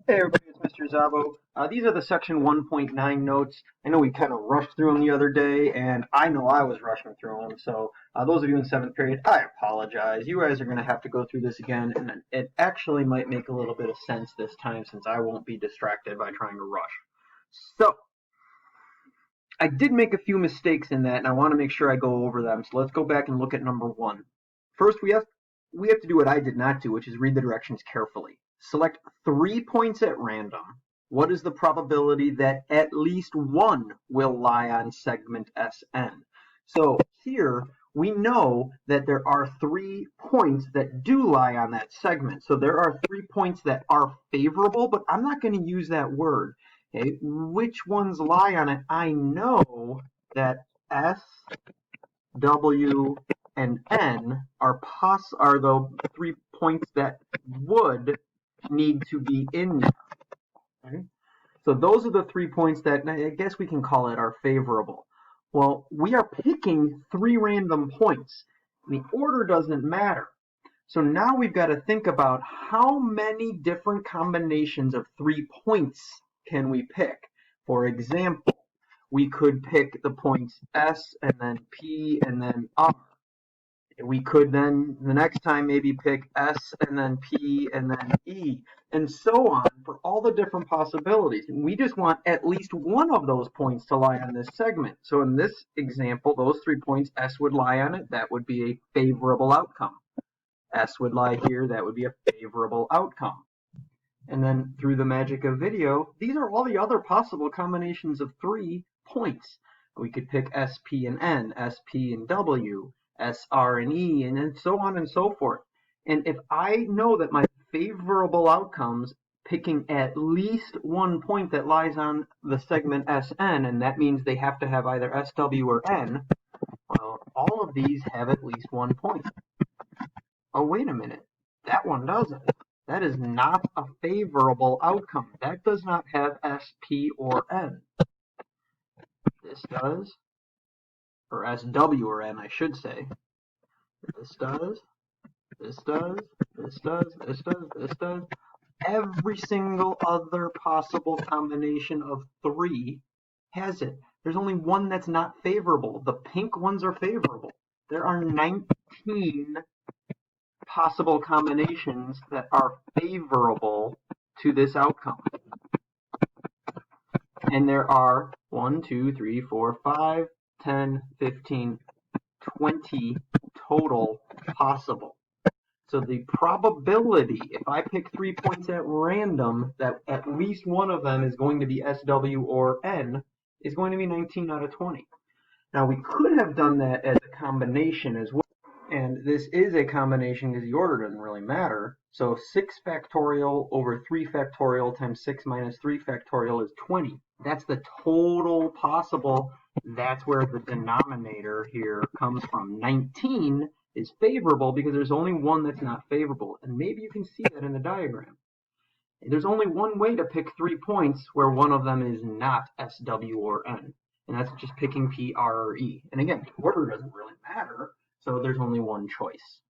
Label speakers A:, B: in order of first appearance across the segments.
A: Hey everybody, it's Mr. Zavo. These are the section 1.9 notes. I know we kind of rushed through them the other day, and I know I was rushing through them. So those of you in 7th period, I apologize. You guys are going to have to go through this again, and it actually might make a little bit of sense this time since I won't be distracted by trying to rush. So I did make a few mistakes in that, and I want to make sure I go over them. So let's go back and look at number 1. First, we have to do what I did not do, which is read the directions carefully. Select 3 points at random. What is the probability that at least one will lie on segment SN? So here we know that there are 3 points that do lie on that segment. So there are 3 points that are favorable, but I'm not going to use that word. Okay, which ones lie on it? I know that S, W, and N are the 3 points that would need to be in there. Okay? So those are the 3 points that I guess we can call it are favorable. Well, we are picking 3 random points. The order doesn't matter. So now we've got to think about how many different combinations of 3 points can we pick. For example, we could pick the points S and then P and then R. We could then the next time maybe pick S and then P and then E and so on for all the different possibilities. And we just want at least one of those points to lie on this segment. So in this example, those 3 points, S would lie on it. That would be a favorable outcome. S would lie here. That would be a favorable outcome. And then through the magic of video, these are all the other possible combinations of 3 points. We could pick S, P, and N, S, P, and W, S, R, and E, and then so on and so forth. And if I know that my favorable outcomes, picking at least 1 point that lies on the segment SN, and that means they have to have either SW or N, well, all of these have at least 1 point. Oh, wait a minute. That one doesn't. That is not a favorable outcome. That does not have S, P, or N. This does. Or SW or N, I should say. This does. This does. This does. This does. This does. Every single other possible combination of 3 has it. There's only one that's not favorable. The pink ones are favorable. There are 19 possible combinations that are favorable to this outcome. And there are 1, 2, 3, 4, 5, 10, 15, 20 total possible. So the probability, if I pick 3 points at random, that at least one of them is going to be SW or N, is going to be 19 out of 20. Now we could have done that as a combination as well. And this is a combination because the order doesn't really matter. So 6 factorial over 3 factorial times 6 minus 3 factorial is 20. That's the total possible. That's where the denominator here comes from. 19 is favorable because there's only one that's not favorable. And maybe you can see that in the diagram. There's only one way to pick 3 points where one of them is not SW or N. And that's just picking P, R, or E. And again, the order doesn't really matter. So there's only one choice.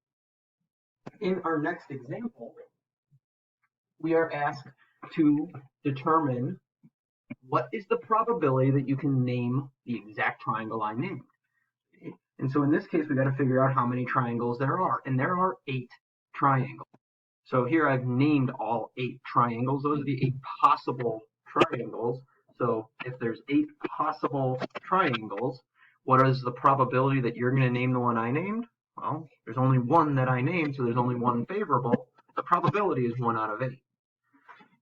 A: In our next example, we are asked to determine what is the probability that you can name the exact triangle I named. And so in this case, we've got to figure out how many triangles there are. And there are 8 triangles. So here I've named all 8 triangles. Those are the 8 possible triangles. So if there's 8 possible triangles, what is the probability that you're going to name the one I named? Well, there's only one that I named, so there's only one favorable. The probability is 1 out of 8.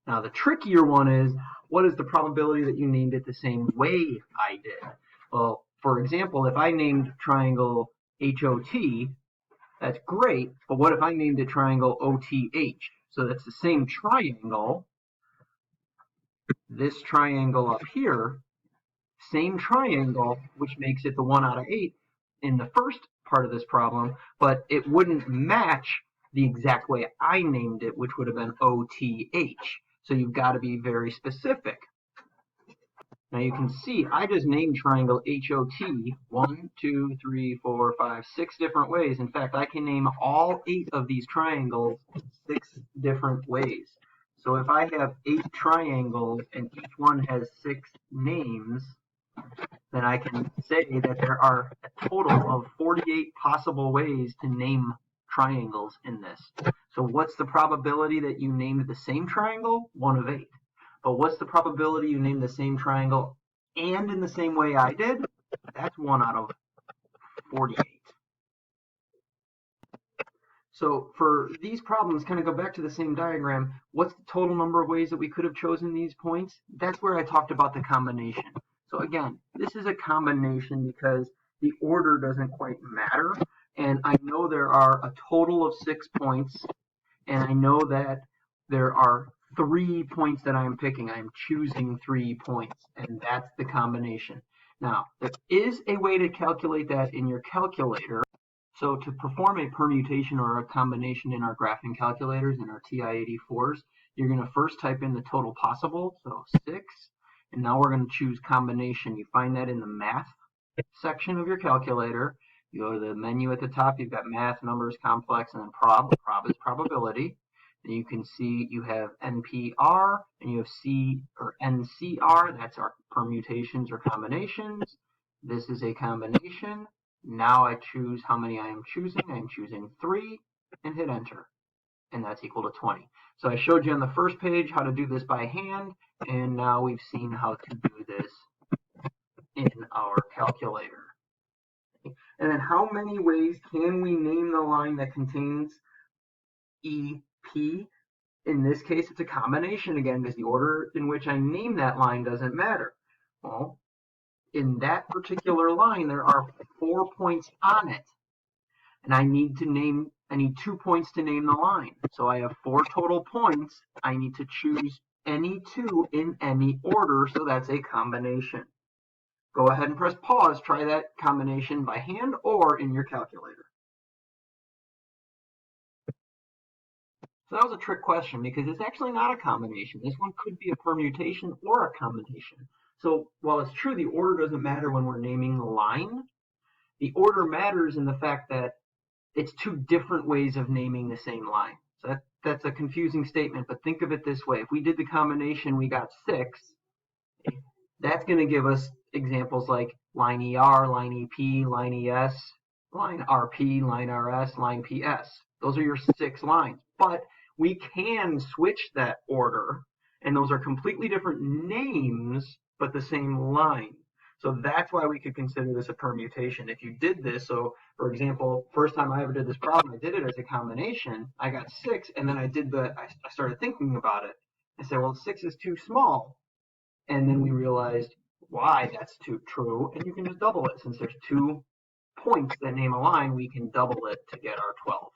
A: Now, the trickier one is, what is the probability that you named it the same way I did? Well, for example, if I named triangle HOT, that's great, but what if I named it triangle OTH? So that's the same triangle. This triangle up here, same triangle, which makes it the 1 out of 8 in the first part of this problem, but it wouldn't match the exact way I named it, which would have been OTH. So you've got to be very specific. Now you can see I just named triangle HOT 1, 2, 3, 4, 5, 6 different ways. In fact, I can name all 8 of these triangles 6 different ways. So if I have 8 triangles and each one has 6 names, then I can say that there are a total of 48 possible ways to name triangles in this. So what's the probability that you named the same triangle? 1 of 8. But what's the probability you named the same triangle and in the same way I did? That's 1 out of 48. So for these problems, kind of go back to the same diagram, what's the total number of ways that we could have chosen these points? That's where I talked about the combination. So again, this is a combination because the order doesn't quite matter. And I know there are a total of 6 points, and I know that there are 3 points that I'm picking. I'm choosing 3 points, and that's the combination. Now, there is a way to calculate that in your calculator. So to perform a permutation or a combination in our graphing calculators, in our TI-84s, you're going to first type in the total possible, so 6, and now we're going to choose combination. You find that in the math section of your calculator. You go to the menu at the top, you've got math, numbers, complex, and then prob is probability. And you can see you have NPR, and you have C or NCR, that's our permutations or combinations. This is a combination. Now I choose how many I am choosing. I am choosing 3 and hit enter. And that's equal to 20. So I showed you on the first page how to do this by hand, and now we've seen how to do this in our calculator. And then how many ways can we name the line that contains EP? In this case, it's a combination again, because the order in which I name that line doesn't matter. Well, in that particular line, there are 4 points on it. And I need 2 points to name the line. So I have 4 total points. I need to choose any 2 in any order, so that's a combination. Go ahead and press pause. Try that combination by hand or in your calculator. So that was a trick question because it's actually not a combination. This one could be a permutation or a combination. So while it's true the order doesn't matter when we're naming the line, the order matters in the fact that it's 2 different ways of naming the same line. So that's a confusing statement, but think of it this way. If we did the combination, we got 6. That's going to give us examples like line ER, line EP, line ES, line RP, line RS, line PS. Those are your 6 lines. But we can switch that order, and those are completely different names, but the same line. So that's why we could consider this a permutation. If you did this, so for example, first time I ever did this problem, I did it as a combination. I got 6, and then I started thinking about it. I said, well, 6 is too small. And then we realized why that's too true, and you can just double it. Since there's 2 points that name a line, we can double it to get our 12.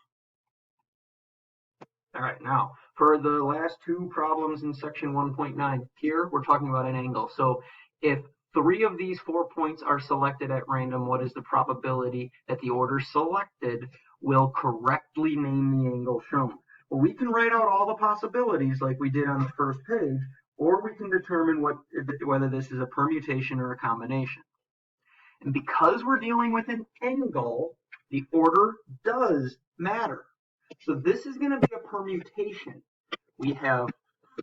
A: All right, now for the last 2 problems in section 1.9, here we're talking about an angle. So if 3 of these 4 points are selected at random, what is the probability that the order selected will correctly name the angle shown? Well, we can write out all the possibilities like we did on the first page, or we can determine whether this is a permutation or a combination. And because we're dealing with an angle, the order does matter. So this is going to be a permutation. We have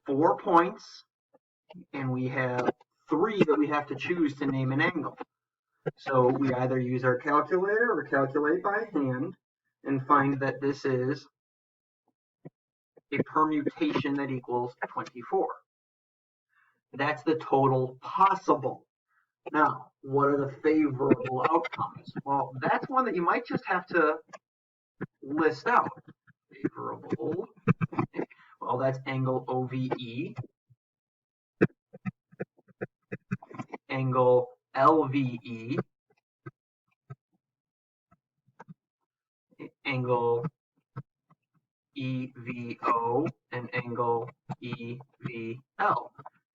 A: 4 points, and we have 3 that we have to choose to name an angle. So we either use our calculator or calculate by hand and find that this is a permutation that equals 24. That's the total possible. Now, what are the favorable outcomes? Well, that's one that you might just have to list out. Favorable. Well, that's angle OVE, angle LVE, angle EVO, and angle EVL.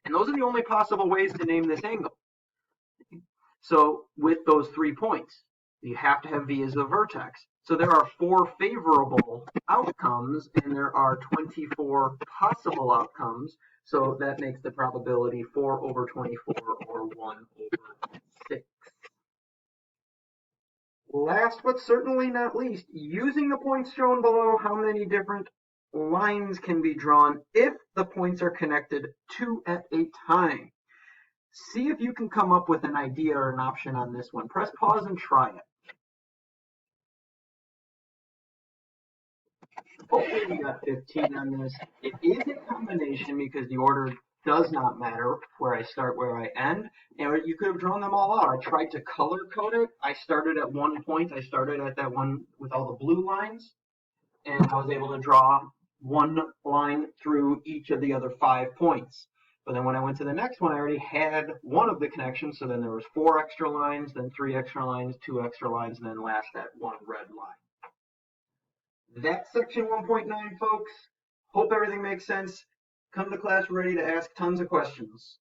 A: And those are the only possible ways to name this angle. So with those 3 points, you have to have V as the vertex. So there are 4 favorable outcomes, and there are 24 possible outcomes. So that makes the probability 4 over 24, or 1 over 6. Last but certainly not least, using the points shown below, how many different lines can be drawn if the points are connected two at a time. See if you can come up with an idea or an option on this one. Press pause and try it. Hopefully we got 15 on this. It is a combination because the order does not matter where I start, where I end. And you could have drawn them all out. I tried to color code it. I started at one point. I started at that one with all the blue lines, and I was able to draw one line through each of the other 5 points. But then when I went to the next one, I already had one of the connections. So then there was 4 extra lines, then 3 extra lines, 2 extra lines, and then last that one red line. That's section 1.9, folks. Hope everything makes sense. Come to class ready to ask tons of questions.